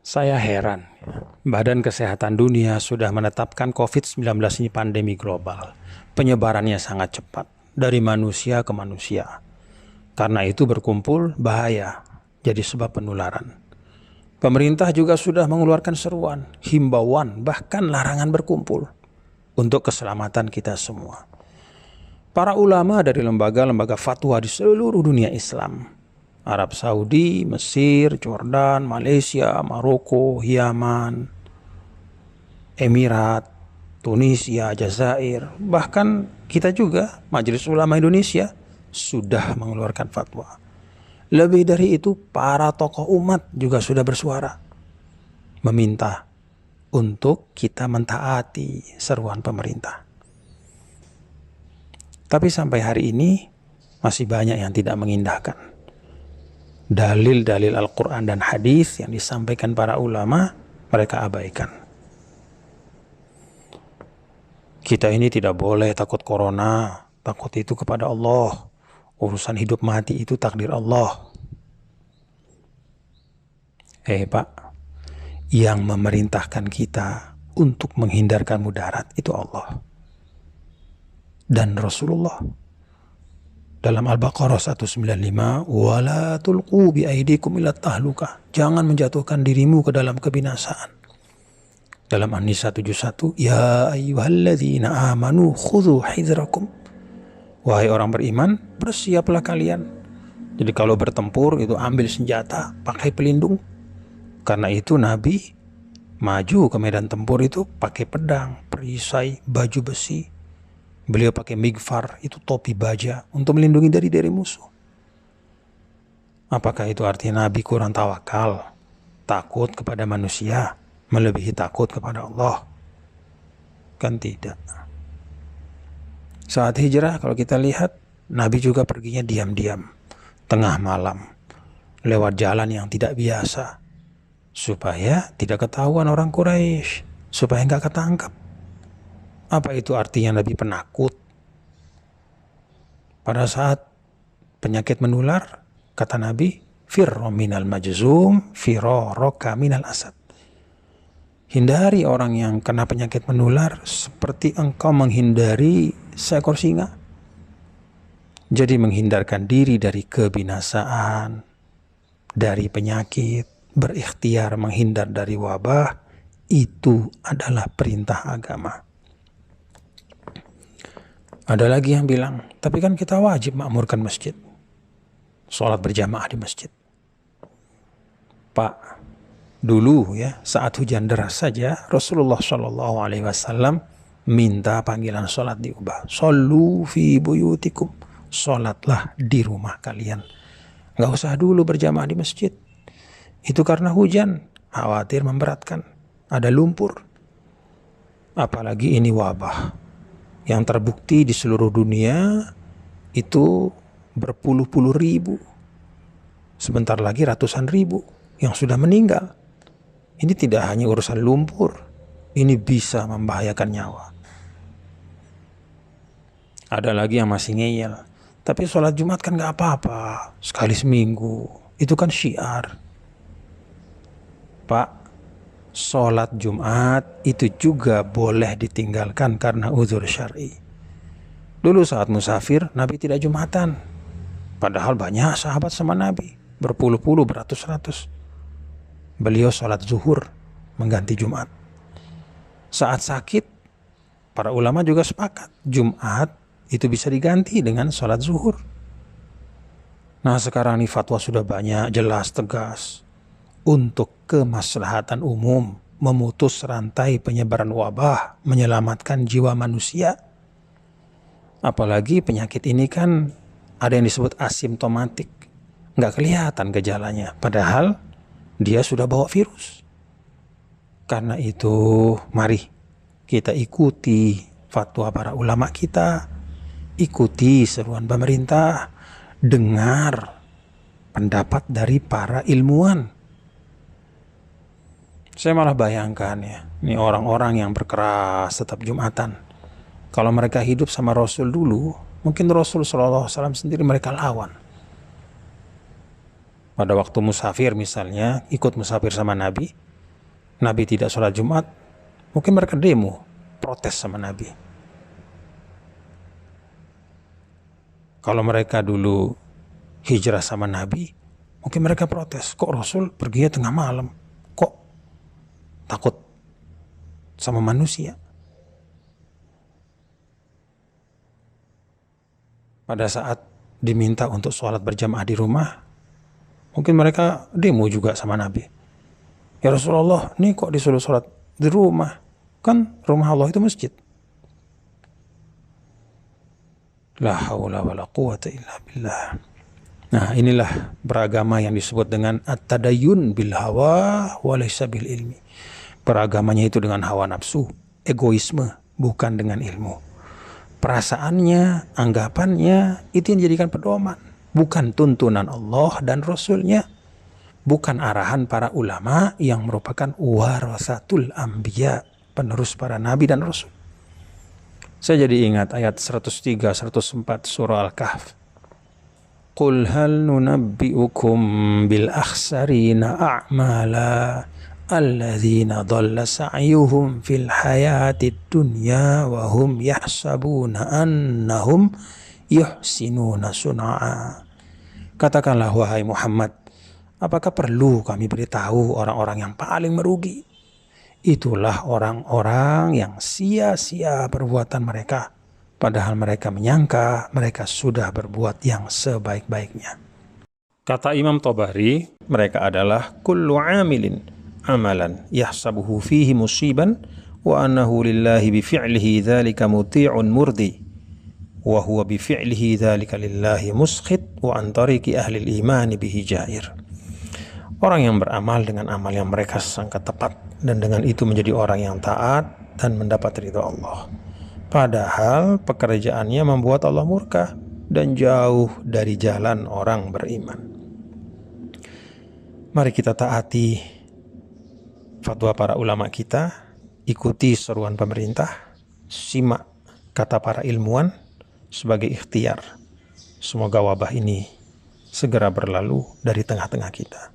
Saya heran, Badan Kesehatan Dunia sudah menetapkan COVID-19 ini pandemi global. Penyebarannya sangat cepat, dari manusia ke manusia. Karena itu berkumpul bahaya, jadi sebab penularan. Pemerintah juga sudah mengeluarkan seruan, himbauan, bahkan larangan berkumpul untuk keselamatan kita semua. Para ulama dari lembaga-lembaga fatwa di seluruh dunia Islam, Arab Saudi, Mesir, Jordan, Malaysia, Maroko, Yaman, Emirat, Tunisia, Jazair, bahkan kita juga, Majelis Ulama Indonesia, sudah mengeluarkan fatwa. Lebih dari itu, para tokoh umat juga sudah bersuara, meminta untuk kita mentaati seruan pemerintah. Tapi sampai hari ini, masih banyak yang tidak mengindahkan dalil-dalil Al-Quran dan hadis yang disampaikan para ulama, mereka abaikan. Kita ini tidak boleh takut corona, takut itu kepada Allah. Urusan hidup mati itu takdir Allah. Pak, yang memerintahkan kita untuk menghindarkan mudarat itu Allah dan Rasulullah. Dalam Al-Baqarah 195, wala tulqu bi aidikum ila tahlukah. Jangan menjatuhkan dirimu ke dalam kebinasaan. Dalam An-Nisa 71, ya ayyuhalladzina amanu khudhu hidrakum. Wahai orang beriman, bersiaplah kalian. Jadi kalau bertempur itu ambil senjata, pakai pelindung. Karena itu Nabi maju ke medan tempur itu pakai pedang, perisai, baju besi. Beliau pakai migfar, itu topi baja, untuk melindungi dari musuh. Apakah itu artinya Nabi kurang tawakal, takut kepada manusia, melebihi takut kepada Allah? Kan tidak. Saat hijrah kalau kita lihat, Nabi juga perginya diam-diam, tengah malam, lewat jalan yang tidak biasa, supaya tidak ketahuan orang Quraisy, supaya nggak ketangkap. Apa itu artinya Nabi penakut? Pada saat penyakit menular, kata Nabi, firro minal majzum, firoroka minal asad. Hindari orang yang kena penyakit menular seperti engkau menghindari seekor singa. Jadi menghindarkan diri dari kebinasaan, dari penyakit, berikhtiar menghindar dari wabah, itu adalah perintah agama. Ada lagi yang bilang, tapi kan kita wajib makmurkan masjid, sholat berjamaah di masjid. Pak, dulu ya saat hujan deras saja Rasulullah SAW minta panggilan sholat diubah. Shollu fi buyutikum, sholatlah di rumah kalian. Gak usah dulu berjamaah di masjid. Itu karena hujan, khawatir memberatkan, ada lumpur. Apalagi ini wabah yang terbukti di seluruh dunia itu berpuluh-puluh ribu. Sebentar lagi ratusan ribu yang sudah meninggal. Ini tidak hanya urusan lumpur, ini bisa membahayakan nyawa. Ada lagi yang masih ngeyel, tapi sholat Jumat kan gak apa-apa, sekali seminggu, itu kan syiar. Pak, sholat Jumat itu juga boleh ditinggalkan karena uzur syar'i. Dulu saat musafir, Nabi tidak Jumatan. Padahal banyak sahabat sama Nabi, berpuluh-puluh, beratus-ratus. Beliau sholat zuhur, mengganti Jumat. Saat sakit, para ulama juga sepakat, Jumat itu bisa diganti dengan sholat zuhur. Nah sekarang ini fatwa sudah banyak, jelas, tegas. Untuk kemaslahatan umum, memutus rantai penyebaran wabah, menyelamatkan jiwa manusia. Apalagi penyakit ini kan ada yang disebut asimptomatik, nggak kelihatan gejalanya, padahal dia sudah bawa virus. Karena itu, mari kita ikuti fatwa para ulama kita, ikuti seruan pemerintah, dengar pendapat dari para ilmuwan. Saya malah bayangkan ya, ini orang-orang yang berkeras tetap Jumatan. Kalau mereka hidup sama Rasul dulu, mungkin Rasul SAW sendiri mereka lawan. Pada waktu musafir misalnya, ikut musafir sama Nabi, Nabi tidak sholat Jumat, mungkin mereka demo, protes sama Nabi. Kalau mereka dulu hijrah sama Nabi, mungkin mereka protes, kok Rasul perginya tengah malam, kok takut sama manusia. Pada saat diminta untuk sholat berjamaah di rumah, mungkin mereka demo juga sama Nabi. Ya Rasulullah, nih kok disuruh sholat di rumah? Kan rumah Allah itu masjid. La haula wa la quwata illa billah. Nah, inilah beragama yang disebut dengan at-tadayyun bil hawa wa laysa bil ilmi. Beragamanya itu dengan hawa nafsu, egoisme, bukan dengan ilmu. Perasaannya, anggapannya, itu yang dijadikan pedoman. Bukan tuntunan Allah dan Rasulnya. Bukan arahan para ulama yang merupakan warasatul anbiya, penerus para nabi dan rasul. Saya jadi ingat ayat 103, 104 surah Al-Kahf. Qul hal nunabbi'ukum bil akhsarina a'mala alladzina dhalla sa'yuhum fil hayatid dunya wa hum yahsabuna annahum yuhsinuna sun'a. Katakanlah wahai Muhammad, apakah perlu kami beritahu orang-orang yang paling merugi? Itulah orang-orang yang sia-sia perbuatan mereka, padahal mereka menyangka mereka sudah berbuat yang sebaik-baiknya. Kata Imam Tabari, mereka adalah kullu amilin amalan yahsabuhu fihi musiban wa annahu lillahi bifi'lihi dzalika muti'un murdi wa huwa bifi'lihi dzalika lillahi muskhit wa an tariqi ahli al-iman bihi jair. Orang yang beramal dengan amal yang mereka sangka tepat dan dengan itu menjadi orang yang taat dan mendapat ridha Allah, padahal pekerjaannya membuat Allah murka dan jauh dari jalan orang beriman. Mari kita taati fatwa para ulama kita, ikuti seruan pemerintah, simak kata para ilmuwan sebagai ikhtiar. Semoga wabah ini segera berlalu dari tengah-tengah kita.